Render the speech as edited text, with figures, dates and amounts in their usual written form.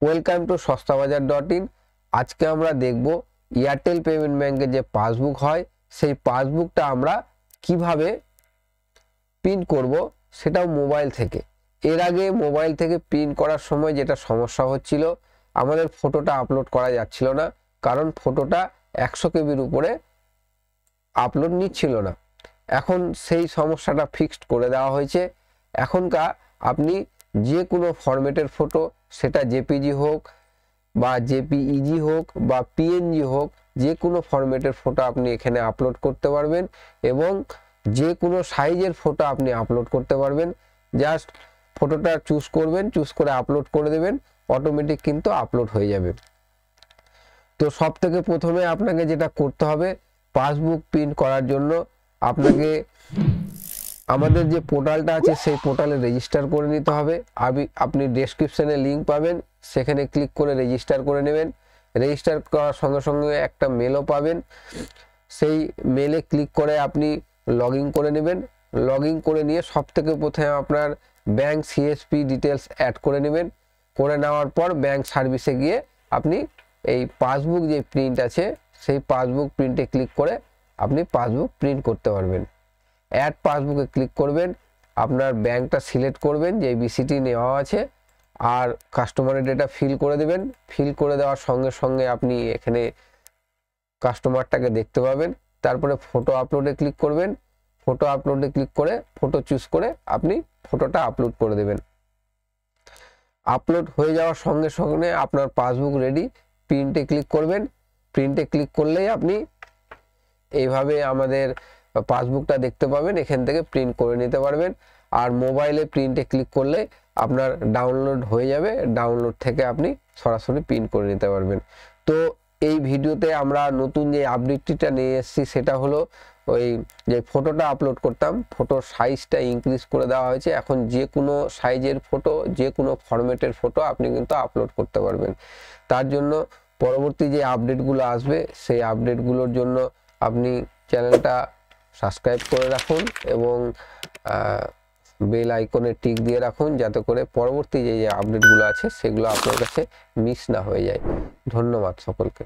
Welcome to সস্তাবাজার.in। আজকে আমরা দেখব এয়ারটেল পেমেন্ট ব্যাংকের যে পাসবুক হয় সেই পাসবুকটা আমরা কিভাবে প্রিন্ট করব, সেটাও মোবাইল থেকে। এর আগে মোবাইল থেকে প্রিন্ট করার সময় যেটা সমস্যা হচ্ছিল, আমাদের ফটোটা আপলোড করা যাচ্ছিল না, কারণ ফটোটা 100 কেবির উপরে আপলোড নিচ্ছিল না। এখন সেই সমস্যাটা ফিক্সড করে দেওয়া হয়েছে। এখনকার আপনি যে কোনো ফরম্যাটের ফটো, সেটা জেপিজি হোক বা জেপিইজি হোক বা পিএনজি হোক, যে কোনো ফরম্যাটের ফটো আপনি এখানে আপলোড করতে পারবেন এবং যে কোনো সাইজের ফটো আপনি আপলোড করতে পারবেন। জাস্ট ফটোটা চুজ করবেন, চুজ করে আপলোড করে দেবেন, অটোমেটিক কিন্তু আপলোড হয়ে যাবে। তো সব থেকে প্রথমে আপনাকে যেটা করতে হবে, পাসবুক প্রিন্ট করার জন্য আপনাকে আমাদের যে পোর্টালটা আছে সেই পোর্টালে রেজিস্টার করে নিতে হবে। আপনি ডেসক্রিপশনে লিঙ্ক পাবেন, সেখানে ক্লিক করে রেজিস্টার করে নেবেন। রেজিস্টার করার সঙ্গে সঙ্গে একটা মেলও পাবেন, সেই মেলে ক্লিক করে আপনি লগ ইন করে নেবেন। লগ ইন করে নিয়ে সব থেকে প্রথমে আপনার ব্যাংক সিএসপি ডিটেলস অ্যাড করে নেবেন। করে নেওয়ার পর ব্যাংক সার্ভিসে গিয়ে আপনি এই পাসবুক যে প্রিন্ট আছে সেই পাসবুক প্রিন্টে ক্লিক করে আপনি পাসবুক প্রিন্ট করতে পারবেন। অ্যাড পাসবুকে ক্লিক করবেন, আপনার ব্যাংকটা সিলেক্ট করবেন যে বিসিটি নেওয়া আছে, আর কাস্টমারের ডেটা ফিল করে দেবেন। ফিল করে দেওয়ার সঙ্গে সঙ্গে আপনি এখানে কাস্টমারটাকে দেখতে পাবেন। তারপরে ফটো আপলোডে ক্লিক করবেন। ফটো আপলোডে ক্লিক করে ফটো চুজ করে আপনি ফটোটা আপলোড করে দেবেন। আপলোড হয়ে যাওয়ার সঙ্গে সঙ্গে আপনার পাসবুক রেডি। প্রিন্টে ক্লিক করবেন। প্রিন্টে ক্লিক করলেই আপনি এইভাবে আমাদের পাসবুকটা দেখতে পাবেন, এখান থেকে প্রিন্ট করে নিতে পারবেন। আর মোবাইলে প্রিন্টে ক্লিক করলে আপনার ডাউনলোড হয়ে যাবে, ডাউনলোড থেকে আপনি সরাসরি প্রিন্ট করে নিতে পারবেন। তো এই ভিডিওতে আমরা নতুন যে আপডেটটা নিয়ে এসেছি সেটা হলো ওই যে ফটোটা আপলোড করতাম, ফটোর সাইজটা ইনক্রিজ করে দেওয়া হয়েছে। এখন যে কোনো সাইজের ফটো, যে কোনো ফরম্যাটের ফটো আপনি কিন্তু আপলোড করতে পারবেন। তার জন্য পরবর্তী যে আপডেটগুলো আসবে সেই আপডেটগুলোর জন্য আপনি চ্যানেলটা সাবস্ক্রাইব করে রাখুন এবং বেল আইকনে টিক দিয়ে রাখুন, যাতে করে পরবর্তী যে আপডেটগুলো আছে সেগুলো আপনার কাছে মিস না হয়ে যায়। ধন্যবাদ সকলকে।